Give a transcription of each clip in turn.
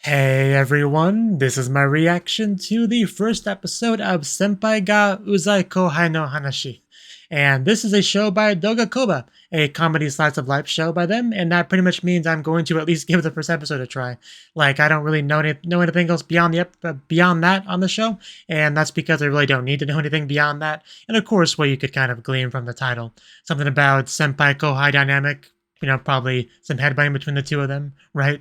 Hey everyone, this is my reaction to the first episode of Senpai ga Uzai Kouhai no Hanashi. And this is a show by Doga Koba, a comedy slice of life show by them, and that pretty much means I'm going to at least give the first episode a try. Like, I don't really know anything else beyond beyond that on the show, and that's because I really don't need to know anything beyond that. And of course, what you could kind of glean from the title. Something about Senpai Kouhai dynamic, probably some headbutting between the two of them, right?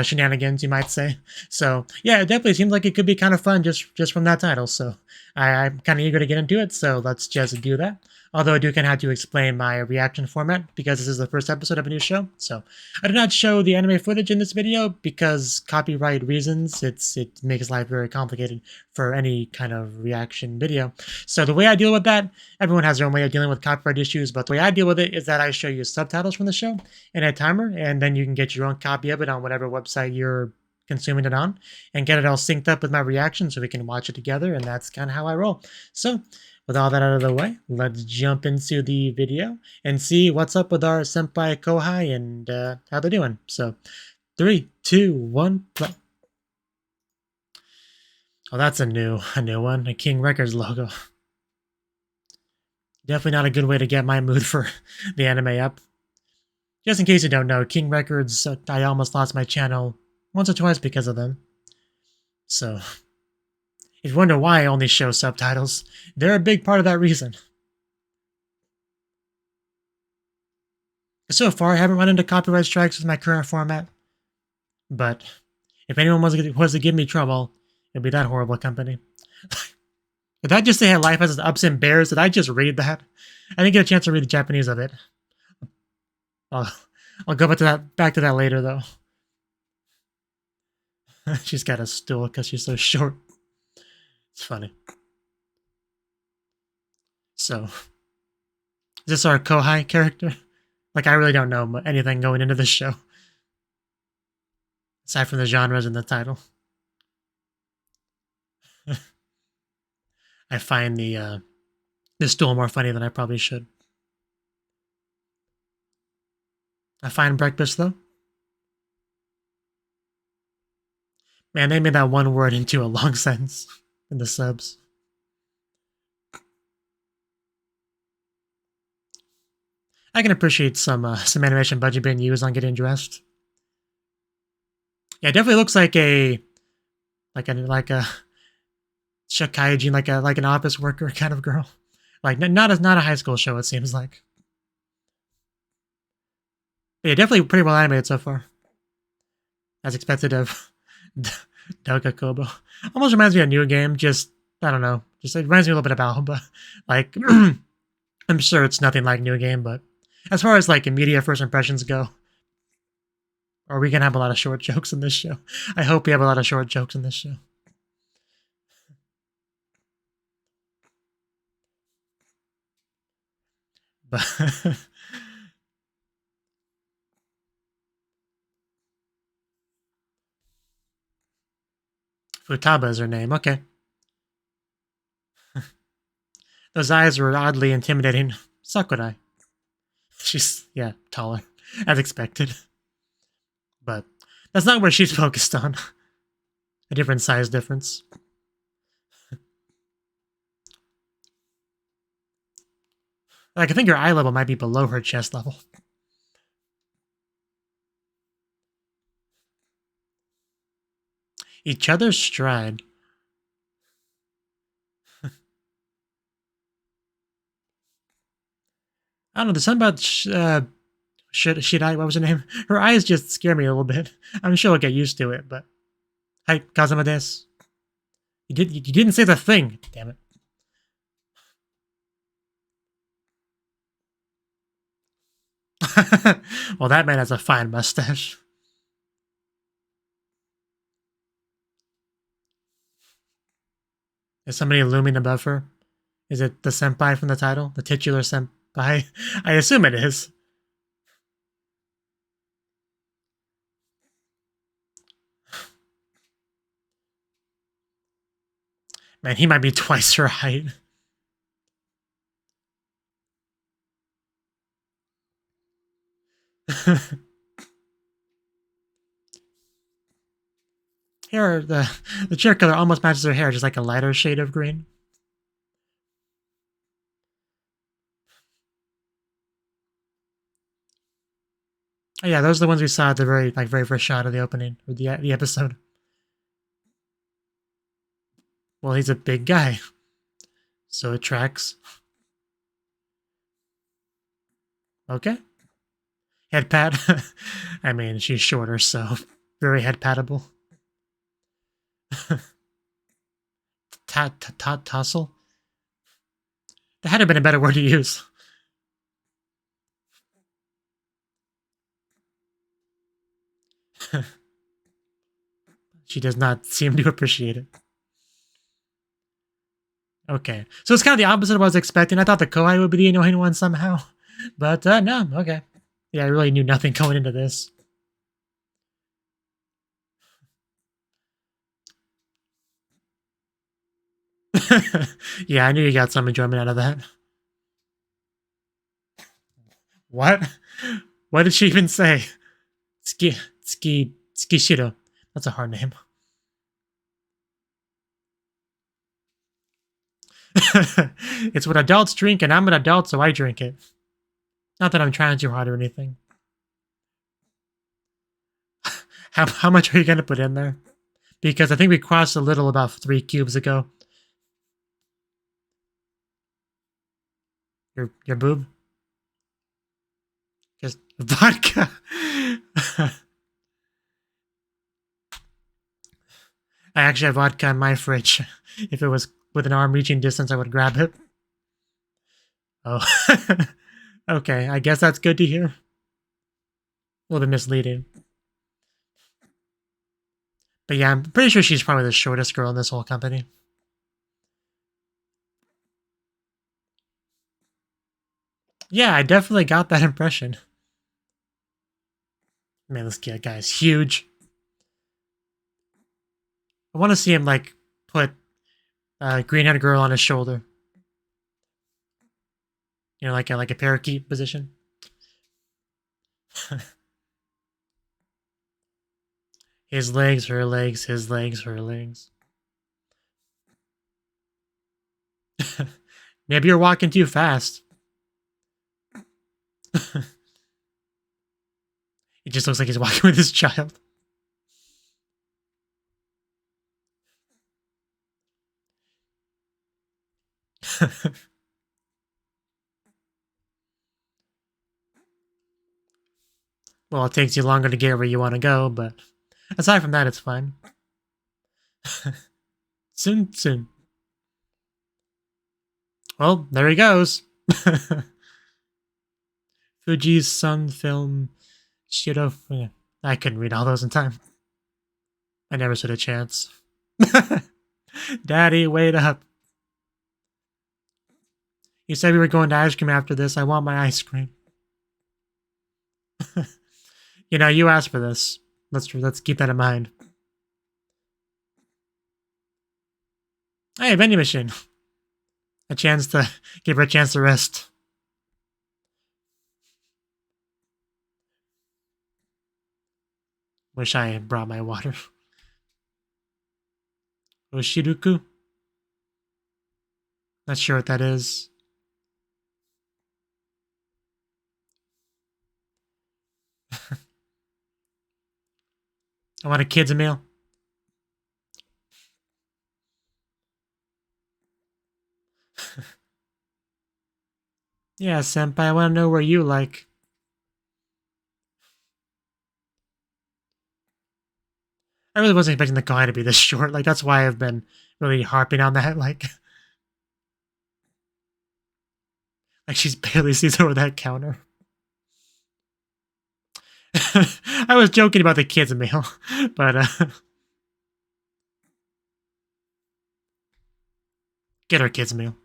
Shenanigans, you might say. So yeah, it definitely seems like it could be kind of fun just from that title. So I'm kind of eager to get into it. So let's just do that. Although I do kind of have to explain my reaction format because this is the first episode of a new show. So I did not show the anime footage in this video because copyright reasons. It makes life very complicated for any kind of reaction video. So the way I deal with that, everyone has their own way of dealing with copyright issues, but the way I deal with it is that I show you subtitles from the show and a timer, and then you can get your own copy of it on whatever website you're consuming it on and get it all synced up with my reaction so we can watch it together, and that's kind of how I roll. So with all that out of the way, let's jump into the video and see what's up with our Senpai Kouhai and how they're doing. So 3, 2, 1, play. Oh, that's a new one, a King Records logo. Definitely not a good way to get my mood for the anime up. Just in case you don't know, King Records, I almost lost my channel once or twice because of them. So, if you wonder why I only show subtitles, they're a big part of that reason. So far, I haven't run into copyright strikes with my current format. But, if anyone was to give me trouble, it'd be that horrible company. Did I just say life has its ups and bears? Did I just read that? I didn't get a chance to read the Japanese of it. I'll go back to that later, though. She's got a stool because she's so short. It's funny. So, is this our Kouhai character? Like, I really don't know anything going into this show. Aside from the genres in the title. I find the stool more funny than I probably should. I find breakfast, though. Man, they made that one word into a long sentence in the subs. I can appreciate some animation budget being used on getting dressed. Yeah, it definitely looks like a shakaijin, like an office worker kind of girl. Like not a high school show, it seems like. But yeah, definitely pretty well animated so far. As expected of Doga Kobo. Almost reminds me of a new game, just I don't know. Just it reminds me a little bit of Alba. Like I'm sure it's nothing like New Game, but as far as like immediate first impressions go, are we gonna have a lot of short jokes in this show? I hope we have a lot of short jokes in this show. But Futaba is her name. Okay. Those eyes were oddly intimidating. Sakurai. She's, yeah, taller, as expected. But that's not where she's focused on. A different size difference. Like, I think her eye level might be below her chest level. Each other's stride. I don't know, there's something about Shidai, what was her name? Her eyes just scare me a little bit. I'm sure I'll get used to it, but... Hi, Kazama desu. You didn't say the thing, damn it. Well, that man has a fine mustache. Is somebody looming above her? Is it the senpai from the title? The titular senpai? I assume it is. Man, he might be twice her height. hair, the chair color almost matches her hair, just like a lighter shade of green. Oh, yeah, those are the ones we saw at the very first shot of the opening, or the episode. Well, he's a big guy, so it tracks. Okay. Head pat. I mean, she's shorter, so very head patable. Tassel? That had to have been a better word to use. She does not seem to appreciate it. Okay. So it's kind of the opposite of what I was expecting. I thought the Kouhai would be the annoying one somehow. But no, okay. Yeah, I really knew nothing going into this. Yeah, I knew you got some enjoyment out of that. What? What did she even say? Skishiro. That's a hard name. It's what adults drink, and I'm an adult, so I drink it. Not that I'm trying too hard or anything. How much are you going to put in there? Because I think we crossed a little about 3 cubes ago. Your boob? Just vodka. I actually have vodka in my fridge. If it was within arm reaching distance, I would grab it. Oh. Okay, I guess that's good to hear. A little bit misleading. But yeah, I'm pretty sure she's probably the shortest girl in this whole company. Yeah, I definitely got that impression. Man, this guy is huge. I want to see him, like, put green-haired girl on his shoulder. You know, like a parakeet position. His legs, her legs, his legs, her legs. Maybe you're walking too fast. It just looks like he's walking with his child. Well, it takes you longer to get where you want to go, but aside from that, it's fine. Soon. Well, there he goes. Fuji's Sun Film Shiro. I couldn't read all those in time. I never stood a chance. Daddy, wait up. You said we were going to ice cream after this. I want my ice cream. You know, you asked for this. Let's keep that in mind. Hey, vending machine. Give her a chance to rest. Wish I had brought my water. Oshiruku? Not sure what that is. I want a kid's meal. Yeah, senpai, I want to know where you like. I really wasn't expecting the guy to be this short. Like, that's why I've been really harping on that. Like she's barely sees over that counter. I was joking about the kids' meal, but get her kids' meal,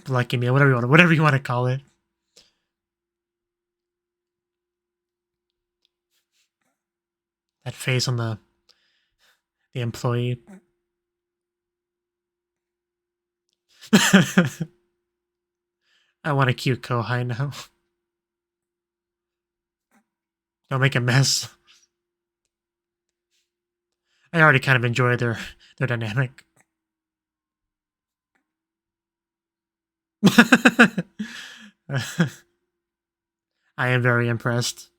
lucky meal, whatever you want to call it. That face on the employee. I want a cute Kouhai now. Don't make a mess. I already kind of enjoy their dynamic. I am very impressed.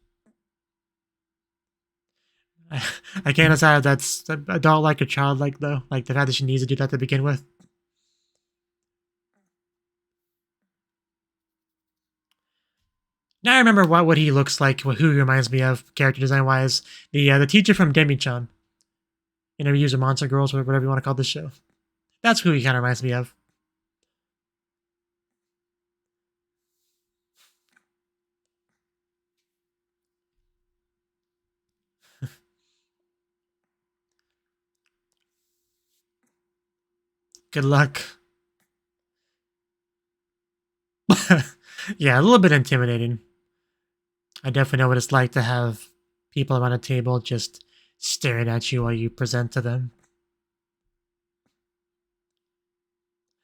I can't decide if that's adult-like or child-like, though. Like, the fact that she needs to do that to begin with. Now I remember what he looks like, who he reminds me of, character design-wise. The teacher from Demi-chan. You know, User Monster Girls, or whatever you want to call this show. That's who he kind of reminds me of. Good luck. Yeah, a little bit intimidating. I definitely know what it's like to have people around a table just staring at you while you present to them.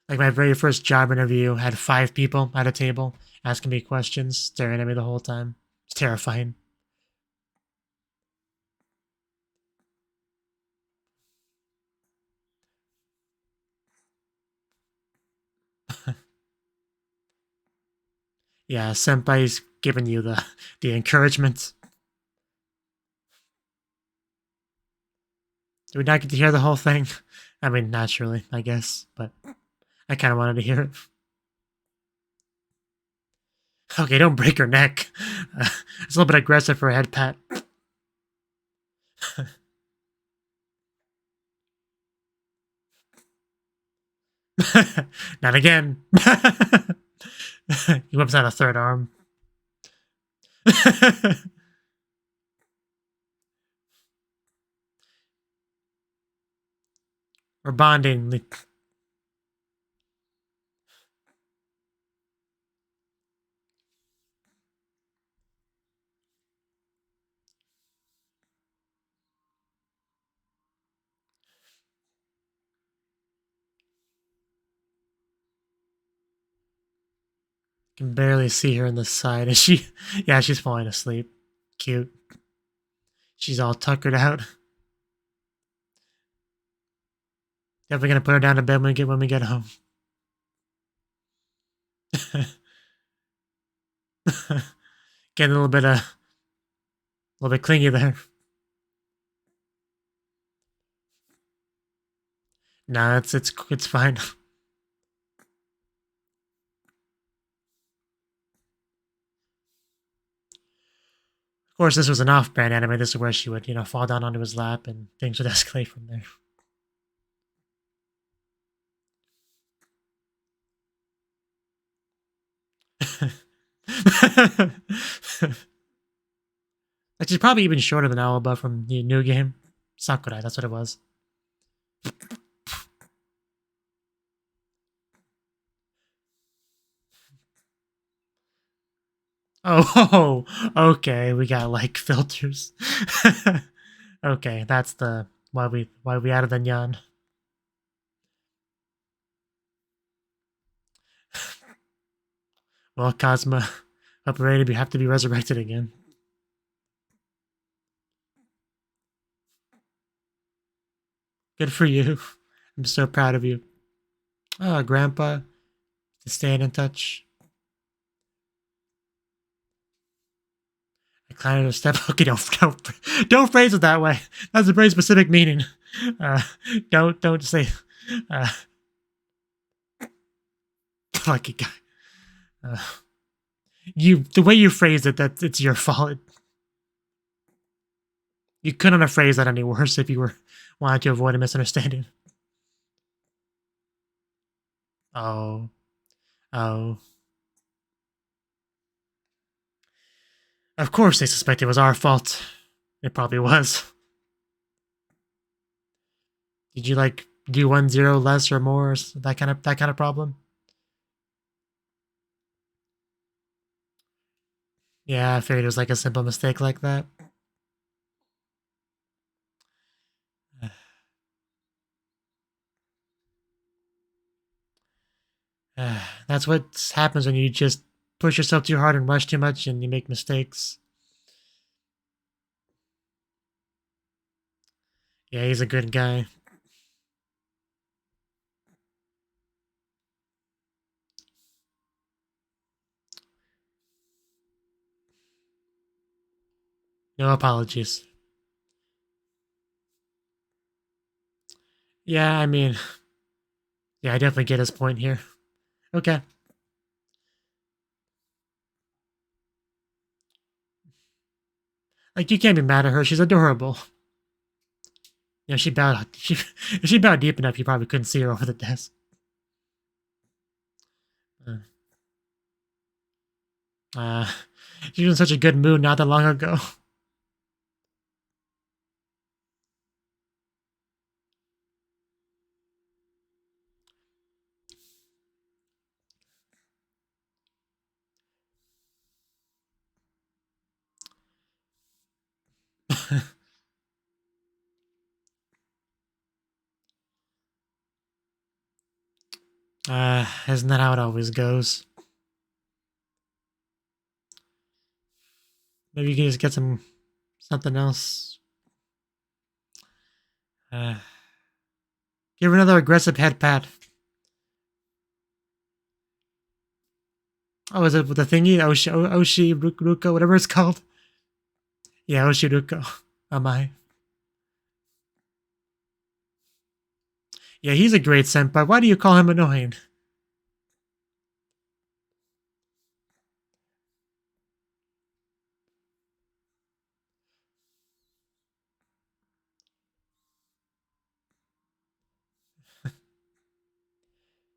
Like my very first job interview had 5 people at a table asking me questions, staring at me the whole time. It's terrifying. Yeah, Senpai's giving you the encouragement. Do we not get to hear the whole thing? I mean, naturally, I guess, but I kind of wanted to hear it. Okay, don't break her neck. It's a little bit aggressive for a head pat. Not again. He whips out a third arm. We're bonding. Can barely see her in the side. Is she? Yeah, she's falling asleep. Cute. She's all tuckered out. Definitely gonna put her down to bed when we get home. Getting a little bit clingy there. Nah, it's fine. Of course, this was an off-brand anime. This is where she would, fall down onto his lap and things would escalate from there. Like, she's probably even shorter than Aoba from the new game. Sakurai, that's what it was. Oh, okay, we got, like, filters. Okay, that's why we added the nyan. Well, Cosma, operated, we have to be resurrected again. Good for you. I'm so proud of you. Oh, Grandpa, staying in touch. I climbed a step. Okay, don't phrase it that way. That's a very specific meaning. Don't say. Lucky guy. The way you phrased it, that it's your fault. You couldn't have phrased that any worse if you wanted to avoid a misunderstanding. Oh. Of course they suspect it was our fault. It probably was. Did you, like, do 1-0 less or more? Or that kind of problem? Yeah, I figured it was like a simple mistake like that. That's what happens when you just push yourself too hard and rush too much and you make mistakes. Yeah, he's a good guy. No apologies. Yeah, I mean, yeah, I definitely get his point here. Okay. Like, you can't be mad at her. She's adorable. You know, if she bowed deep enough, you probably couldn't see her over the desk. Uh, uh, she was in such a good mood not that long ago. Isn't that how it always goes? Maybe you can just get something else. Give her another aggressive head pat. Oh, is it with the thingy? Oshi Ruko, whatever it's called. Yeah, Oshi Ruko. Am I? Yeah, he's a great senpai. Why do you call him annoying?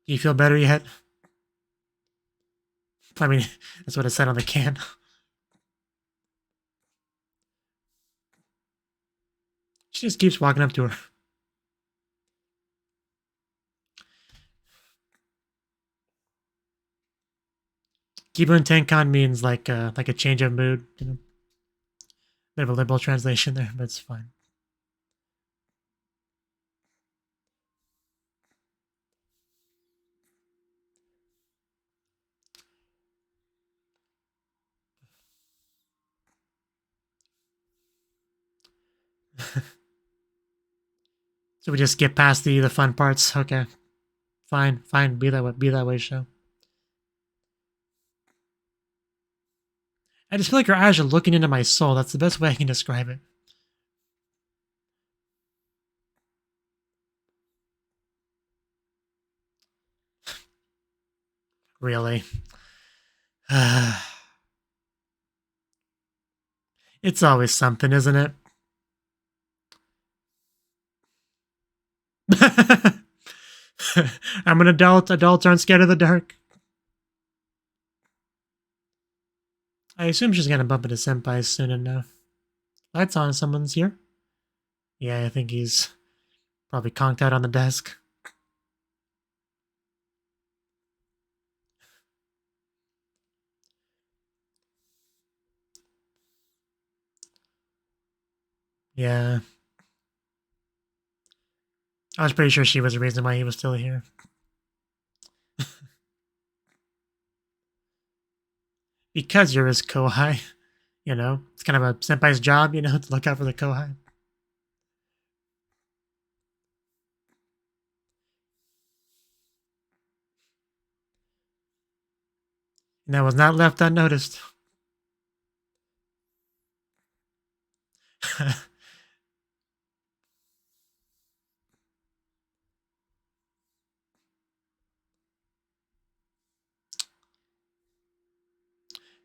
Do you feel better yet? I mean, that's what it said on the can. She just keeps walking up to her. Kibun Tenkan means like a change of mood. You know, bit of a liberal translation there, but it's fine. So we just skip past the fun parts. Okay, fine. Be that way, show. I just feel like her eyes are looking into my soul. That's the best way I can describe it. Really. It's always something, isn't it? I'm an adult. Adults aren't scared of the dark. I assume she's gonna bump into Senpai soon enough. Lights on. Someone's here. Yeah, I think he's probably conked out on the desk. Yeah. I was pretty sure she was the reason why he was still here. Because you're his Kouhai. You know, it's kind of a senpai's job, you know, to look out for the Kouhai. And that was not left unnoticed.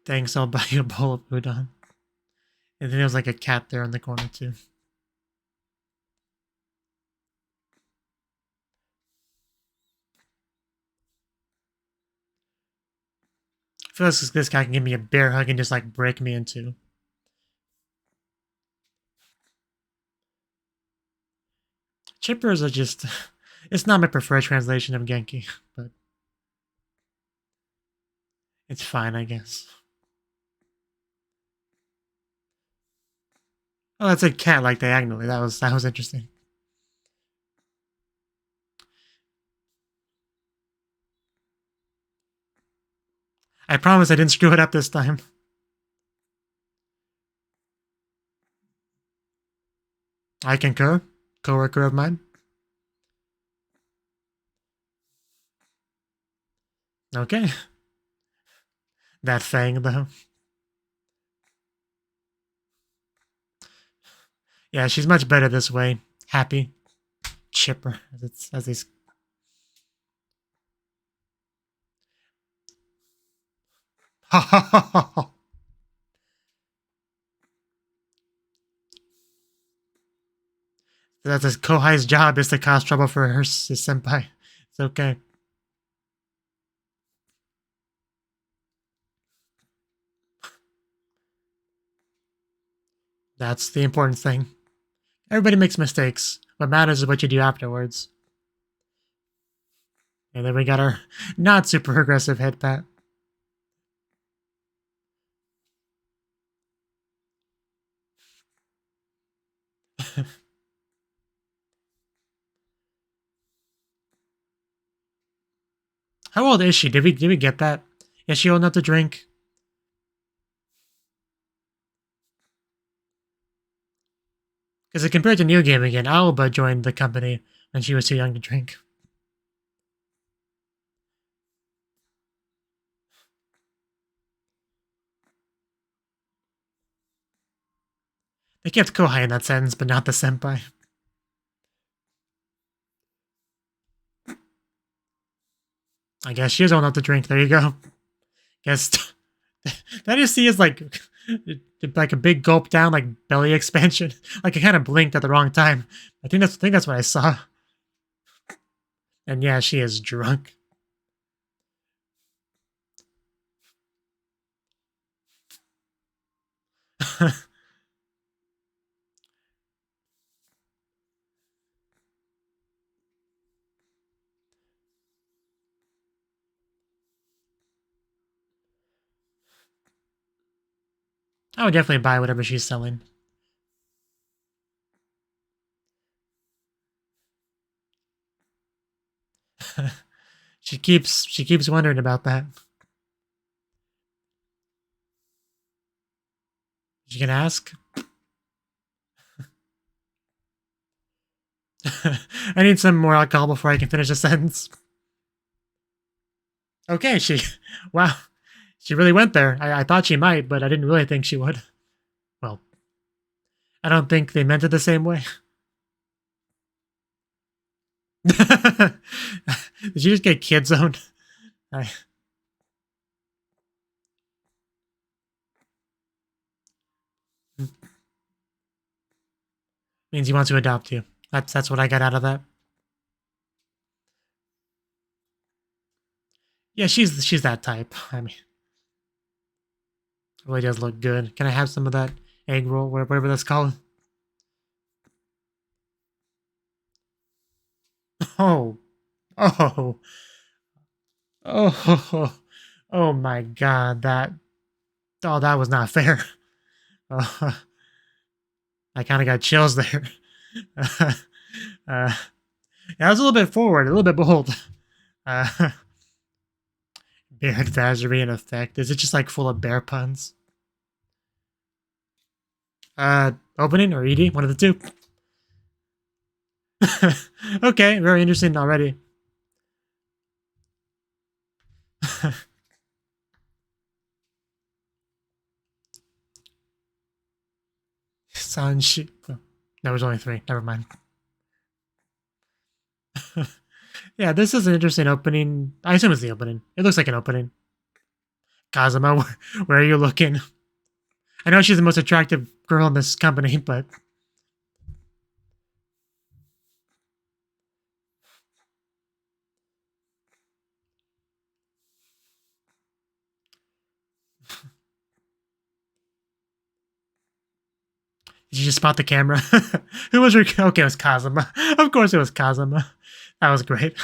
Thanks, I'll buy you a bowl of udon. And then there was like a cat there in the corner too. I feel like this guy can give me a bear hug and just like break me in two. Chippers are just... It's not my preferred translation of Genki, but it's fine, I guess. Oh, that said cat like diagonally. That was interesting. I promise I didn't screw it up this time. I concur. coworker of mine. Okay. That thing, though. Yeah, she's much better this way. Happy. Chipper, as these. That's his Kouhai's job, is to cause trouble for his senpai. It's okay. That's the important thing. Everybody makes mistakes. What matters is what you do afterwards. And then we got our not super aggressive head pat. How old is she? Did we get that? Is she old enough to drink? Because compared to New Game again, Alba joined the company when she was too young to drink. They kept Kouhai in that sentence, but not the senpai. I guess she is old enough to drink. There you go. Guess that you see is like a big gulp down, like belly expansion. Like I kind of blinked at the wrong time. I think that's what I saw. And yeah, she is drunk. I would definitely buy whatever she's selling. She keeps wondering about that. She can ask. I need some more alcohol before I can finish a sentence. Okay, wow. She really went there. I thought she might, but I didn't really think she would. Well, I don't think they meant it the same way. Did you just get kid zoned? Means he wants to adopt you. That's what I got out of that. Yeah, she's that type. I mean, it really does look good. Can I have some of that egg roll, whatever that's called? Oh, oh, oh, oh my God! That was not fair. I kind of got chills there. Yeah, I was a little bit forward, a little bit bold. Bear advisory in effect. Is it just like full of bear puns? Opening or ED? One of the two. Okay, very interesting already. Sanshi. Oh, there was only 3. Never mind. Yeah, this is an interesting opening. I assume it's the opening. It looks like an opening. Kazuma, where are you looking? I know she's the most attractive girl in this company, but... Did you just spot the camera? Who was your... Okay, it was Kazuma. Of course it was Kazuma. That was great.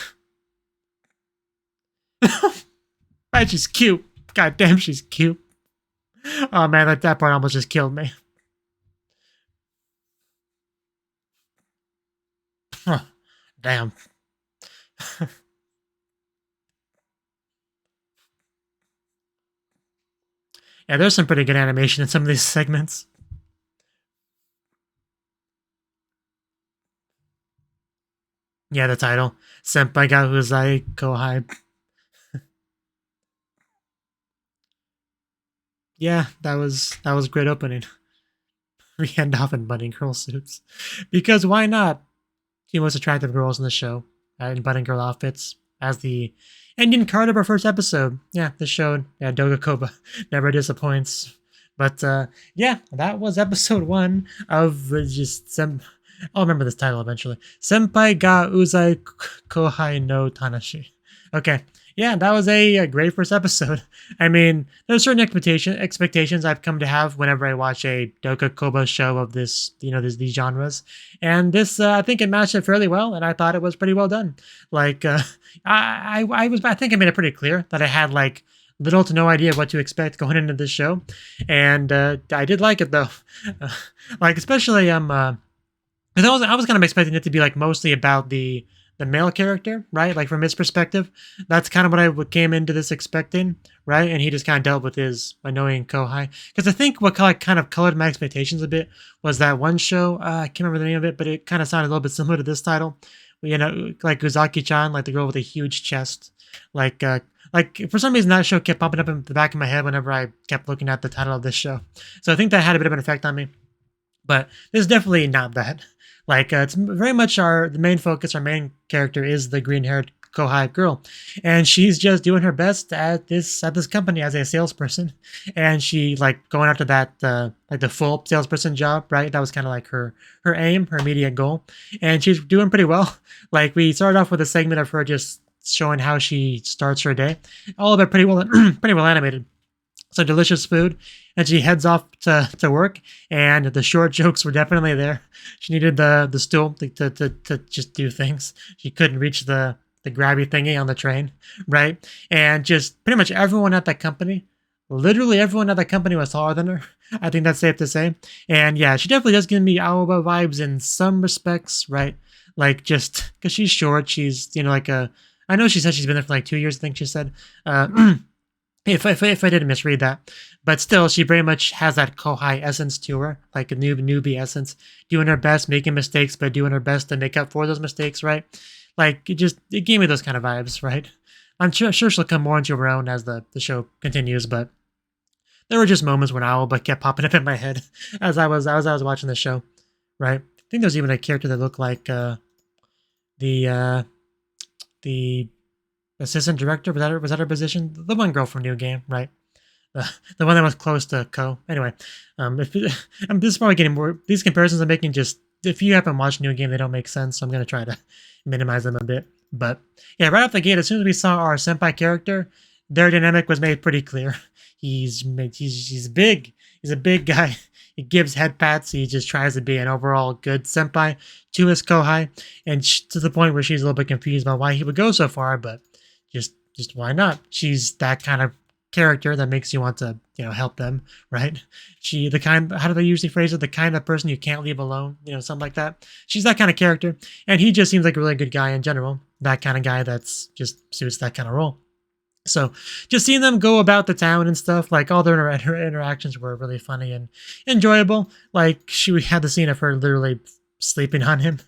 Right, she's cute. God damn, she's cute. Oh man, that part almost just killed me. Damn. Yeah, there's some pretty good animation in some of these segments. Yeah, the title. Senpai ga Uzai Kouhai. Yeah, that was a great opening. Randolph in bunny girl suits. Because why not? The most attractive girls in the show in bunny girl outfits as the ending card of our first episode. Yeah, this show, yeah, Doga Koba never disappoints. But yeah, that was episode 1 of I'll remember this title eventually. Senpai ga Uzai Kouhai no Tanashi. Okay, yeah, that was a great first episode. I mean, there's certain expectations I've come to have whenever I watch a Doga Koba show of this, these genres, and this I think it matched it fairly well, and I thought it was pretty well done. Like, I think I made it pretty clear that I had like little to no idea what to expect going into this show, and I did like it though. Like especially because I was kind of expecting it to be like mostly about the male character, right? Like from his perspective, that's kind of what I came into this expecting, right? And he just kind of dealt with his annoying Kouhai. Because I think what kind of colored my expectations a bit was that one show. I can't remember the name of it, but it kind of sounded a little bit similar to this title. Like Uzaki-chan, like the girl with a huge chest. Like for some reason that show kept popping up in the back of my head whenever I kept looking at the title of this show. So I think that had a bit of an effect on me. But this is definitely not that. Like it's very much the main focus. Our main character is the green-haired Kouhai girl, and she's just doing her best at this company as a salesperson. And she like going after that like the full salesperson job, right? That was kind of like her aim, her immediate goal, and she's doing pretty well. Like we started off with a segment of her just showing how she starts her day, all of it pretty well pretty well animated. So delicious food, and she heads off to work, and the short jokes were definitely there. She needed the stool to just do things. She couldn't reach the grabby thingy on the train, right? And just pretty much everyone at that company, literally everyone at that company was taller than her. I think that's safe to say. And yeah, she definitely does give me Aoba vibes in some respects, right? Like just because she's short, she's like I know she said she's been there for like 2 years, I think she said. If I didn't misread that, but still, she very much has that Kouhai essence to her, like a newbie essence, doing her best, making mistakes, but doing her best to make up for those mistakes, right? Like it gave me those kind of vibes, right? I'm sure she'll come more into her own as the show continues, but there were just moments when Aoba kept popping up in my head as I was watching the show, right? I think there was even a character that looked like the assistant director. Was that her position? The one girl from New Game, right? The one that was close to Ko. Anyway, this is probably getting more. These comparisons I'm making just if you haven't watched New Game, they don't make sense. So I'm gonna try to minimize them a bit. But yeah, right off the gate, as soon as we saw our senpai character, their dynamic was made pretty clear. He's big. He's a big guy. He gives head pats. He just tries to be an overall good senpai to his Kouhai, and to the point where she's a little bit confused about why he would go so far, but just why not? She's that kind of character that makes you want to help them, right? How do they usually phrase it? The kind of person you can't leave alone, something like that. She's that kind of character, and he just seems like a really good guy in general. That kind of guy that's just suits that kind of role. So just seeing them go about the town and stuff, like all their interactions were really funny and enjoyable. Like we had the scene of her literally sleeping on him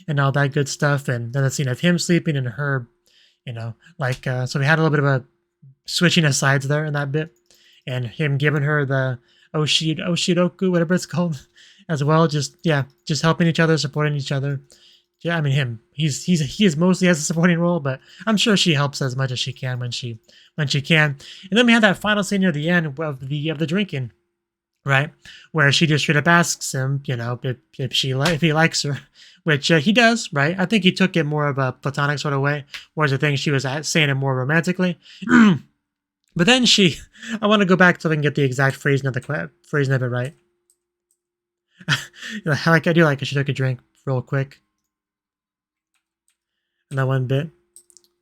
and all that good stuff, and then the scene of him sleeping and her, so we had a little bit of a switching of sides there in that bit, and him giving her the Oshiroku, whatever it's called, as well. Just helping each other, supporting each other. Yeah, I mean he is mostly has a supporting role, but I'm sure she helps as much as she can when she can. And then we had that final scene near the end of the drinking, right, where she just straight up asks him, if he likes her, which he does, right? I think he took it more of a platonic sort of way, whereas I think she was saying it more romantically. But then I want to go back so I can get the exact phrasing of it right. I do like it. She took a drink real quick. And that one bit.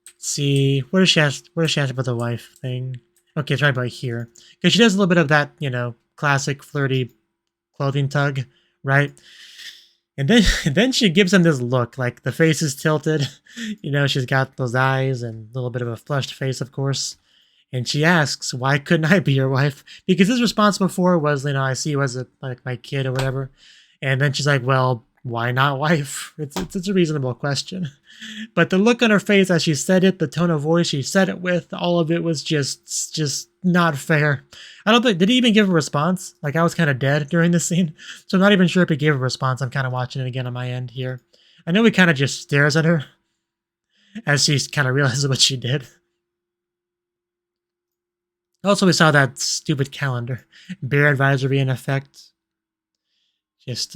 Let's see, what does she ask about the wife thing? Okay, it's right about here. Because she does a little bit of that, classic flirty clothing tug, right? And then she gives him this look, like the face is tilted. She's got those eyes and a little bit of a flushed face, of course. And she asks, why couldn't I be your wife? Because his response before was, I see you as like my kid or whatever. And then she's like, well, why not wife? It's a reasonable question. But the look on her face as she said it, the tone of voice she said it with, all of it was just not fair. I don't think, did he even give a response? Like, I was kind of dead during this scene, so I'm not even sure if he gave a response. I'm kind of watching it again on my end here. I know he kind of just stares at her as she kind of realizes what she did. Also, we saw that stupid calendar. Bear advisory in effect. Just,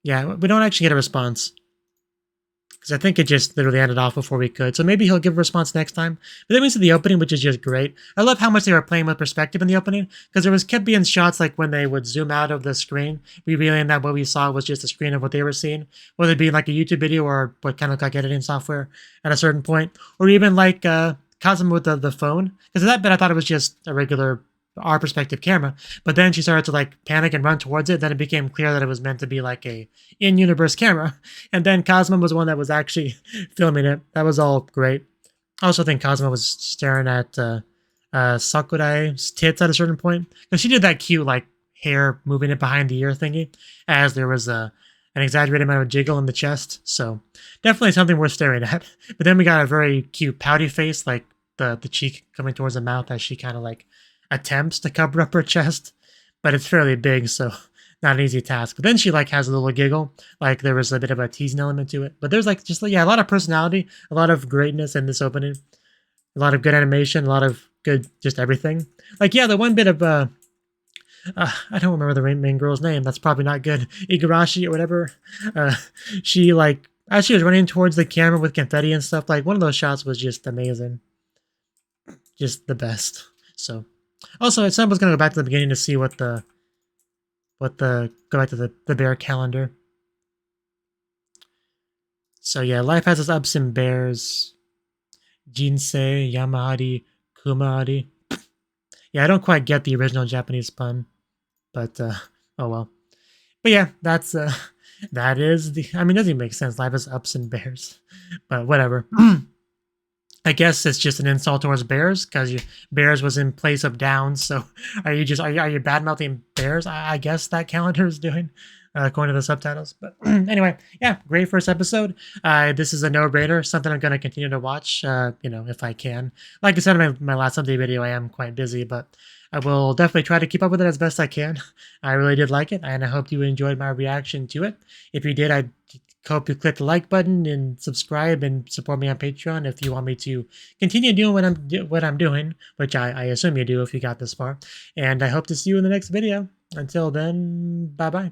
yeah, we don't actually get a response. Because I think it just literally ended off before we could. So maybe he'll give a response next time. But then we see the opening, which is just great. I love how much they were playing with perspective in the opening. Because there kept being shots like when they would zoom out of the screen, revealing that what we saw was just a screen of what they were seeing. Whether it be like a YouTube video or what kind of looked like editing software at a certain point. Or even like Kazuma with the phone. Because at that bit I thought it was just a regular our perspective camera, but then she started to like panic and run towards it. Then it became clear that it was meant to be like a in-universe camera, and then Kazuma was the one that was actually filming it. That was all great. I also think Kazuma was staring at Sakurai's tits at a certain point, because she did that cute like hair moving it behind the ear thingy, as there was an exaggerated amount of jiggle in the chest. So definitely something worth staring at. But then we got a very cute pouty face, like the cheek coming towards the mouth as she kind of like attempts to cover up her chest, but it's fairly big, so not an easy task. But then she like has a little giggle, like there was a bit of a teasing element to it. But there's like just yeah, a lot of personality, a lot of greatness in this opening, a lot of good animation, a lot of good just everything. Like yeah, the one bit of I don't remember the main girl's name. That's probably not good. Igarashi or whatever. She like as she was running towards the camera with confetti and stuff. Like one of those shots was just amazing, just the best. So. Also, at some point, I was going to go back to the beginning to see go back to the bear calendar. So yeah, life has its ups and bears. Jinsei, Yamahari, Kumahari. Yeah, I don't quite get the original Japanese pun, but oh well. But yeah, that is the, I mean, it doesn't even make sense. Life has ups and bears, but whatever. I guess it's just an insult towards bears, because bears was in place of downs. So are you bad mouthing bears? I guess that calendar is doing, according to the subtitles. But anyway, yeah, great first episode. This is a no-brainer, something I'm going to continue to watch, if I can. Like I said in my last update video, I am quite busy, but I will definitely try to keep up with it as best I can. I really did like it, and I hope you enjoyed my reaction to it. If you did, I hope you click the like button and subscribe and support me on Patreon if you want me to continue doing what I'm doing, which I assume you do if you got this far. And I hope to see you in the next video. Until then, bye-bye.